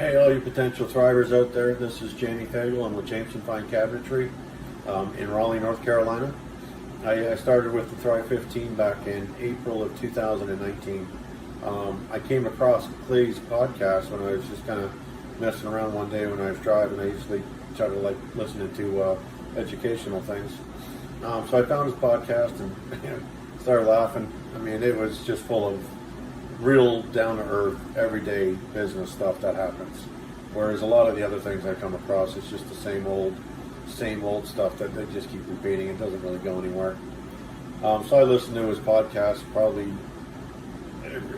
Hey, all you potential thrivers out there, this is Jamie Fagel. I'm with Jameson Fine Cabinetry in Raleigh, North Carolina. I started with the Thrive 15 back in April of 2019. I came across Clay's podcast when I was just kind of messing around one day when I was driving. I usually try to like listening to educational things. So I found his podcast and started laughing. I mean, it was just full of real down-to-earth, everyday business stuff that happens. Whereas a lot of the other things I come across, it's just the same old stuff that they just keep repeating. It doesn't really go anywhere. So I listened to his podcast probably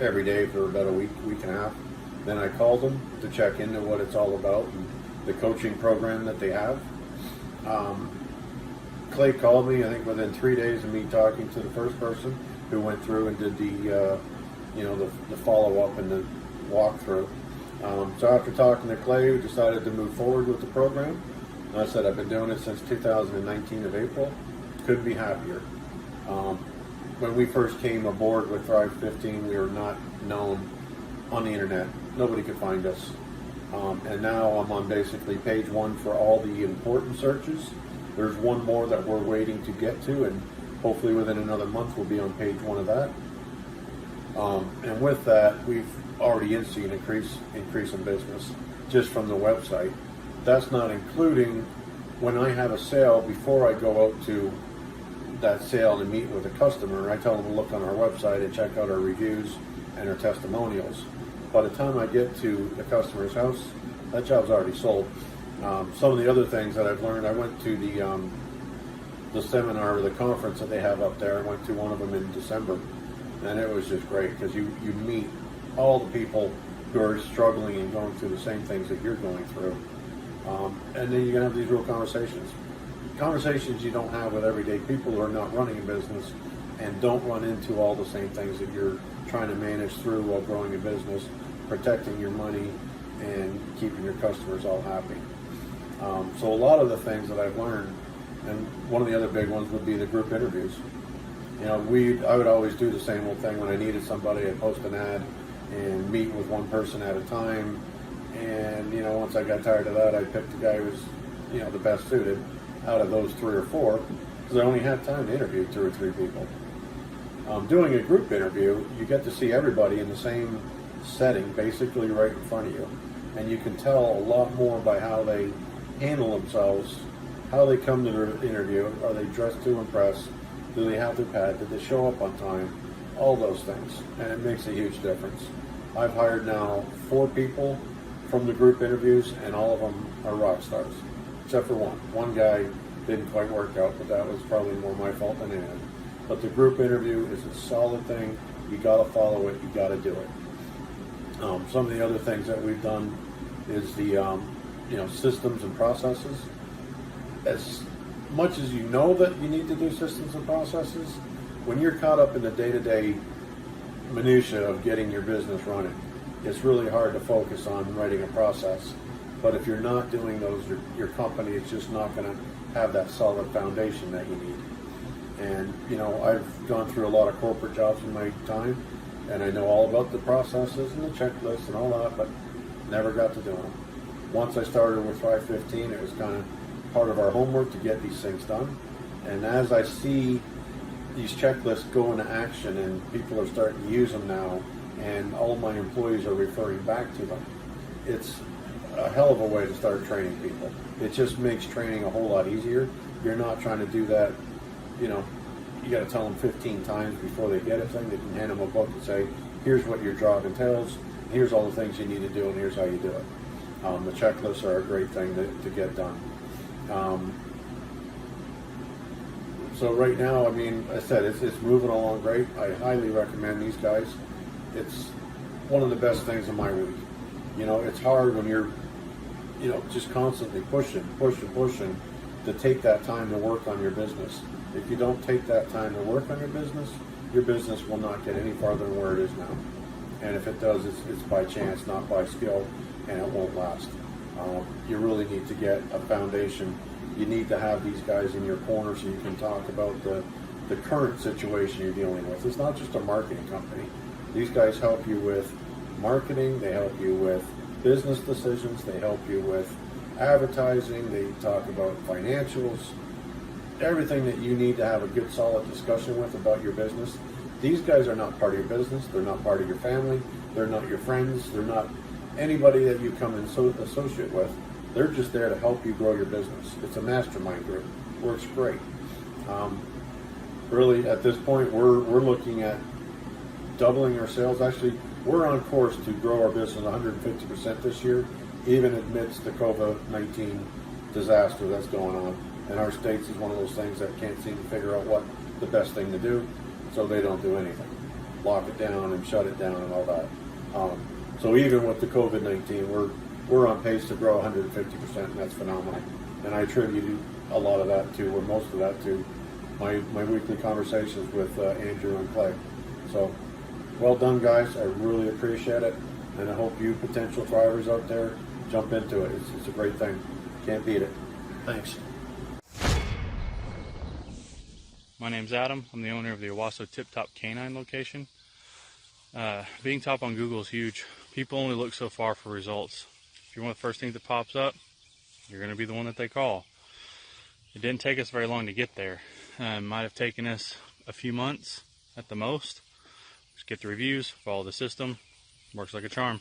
every day for about a week and a half. Then I called him to check into what it's all about and the coaching program that they have. Clay called me, I think within 3 days of me talking to the first person who went through and did the follow-up and the walkthrough. So after talking to Clay, we decided to move forward with the program. And I said I've been doing it since 2019 of April. Couldn't be happier. When we first came aboard with Thrive 15, we were not known on the internet. Nobody could find us. And now I'm on basically page one for all the important searches. There's one more that we're waiting to get to, and hopefully within another month we'll be on page one of that. And with that, we've already seen an increase in business just from the website. That's not including when I have a sale, before I go out to that sale and meet with a customer, I tell them to look on our website and check out our reviews and our testimonials. By the time I get to the customer's house, that job's already sold. Some of the other things that I've learned, I went to the seminar or the conference that they have up there. I went to one of them in December. And it was just great because you meet all the people who are struggling and going through the same things that you're going through. And then you can have these real conversations. Conversations you don't have with everyday people who are not running a business and don't run into all the same things that you're trying to manage through while growing a business, protecting your money, and keeping your customers all happy. So a lot of the things that I've learned, and one of the other big ones would be the group interviews. I would always do the same old thing when I needed somebody. I'd post an ad and meet with one person at a time. And, once I got tired of that, I picked the guy who was, the best suited out of those 3 or 4, because I only had time to interview 2 or 3 people. Doing a group interview, you get to see everybody in the same setting, basically right in front of you. And you can tell a lot more by how they handle themselves, how they come to their interview. Are they dressed to impress? Do they have their pad? Did they show up on time? All those things. And it makes a huge difference. I've hired now 4 people from the group interviews, and all of them are rock stars, except for one. One guy didn't quite work out, but that was probably more my fault than anything. But the group interview is a solid thing. You got to follow it. You got to do it. Some of the other things that we've done is the systems and processes. As much as you know that you need to do systems and processes, when you're caught up in the day-to-day minutia of getting your business running, it's really hard to focus on writing a process. But if you're not doing those, your company is just not going to have that solid foundation that you need. And I've gone through a lot of corporate jobs in my time, and I know all about the processes and the checklists and all that, but never got to do them. Once I started with Thrive 15, it was kind of part of our homework to get these things done. And as I see these checklists go into action and people are starting to use them now, and all my employees are referring back to them, it's a hell of a way to start training people. It just makes training a whole lot easier. You're not trying to do that, you got to tell them 15 times before they get it. They can hand them a book and say, here's what your job entails, here's all the things you need to do, and here's how you do it. The checklists are a great thing to get done. So right now, I said, it's moving along great. I highly recommend these guys. It's one of the best things in my week. It's hard when you're, just constantly pushing to take that time to work on your business. If you don't take that time to work on your business will not get any farther than where it is now. And if it does, it's by chance, not by skill, and it won't last. You really need to get a foundation. You need to have these guys in your corner so you can talk about the current situation you're dealing with. It's not just a marketing company. These guys help you with marketing, they help you with business decisions, they help you with advertising, they talk about financials, everything that you need to have a good solid discussion with about your business. These guys are not part of your business, they're not part of your family, they're not your friends, they're not anybody that you come and associate with. They're just there to help you grow your business. It's a mastermind group. Works great. Really, at this point, we're looking at doubling our sales. Actually, we're on course to grow our business 150% this year, even amidst the COVID-19 disaster that's going on. And our states is one of those things that can't seem to figure out what the best thing to do, so they don't do anything. Lock it down and shut it down and all that. So even with the COVID-19, we're on pace to grow 150%, and that's phenomenal. And I attribute a lot of that to, or most of that to, my weekly conversations with Andrew and Clay. So, well done, guys. I really appreciate it, and I hope you potential drivers out there jump into it. It's a great thing. Can't beat it. Thanks. My name's Adam. I'm the owner of the Owasso Tip Top Canine location. Being top on Google is huge. People only look so far for results. If you're one of the first things that pops up, you're going to be the one that they call. It didn't take us very long to get there. It might have taken us a few months at the most. Just get the reviews, follow the system. Works like a charm.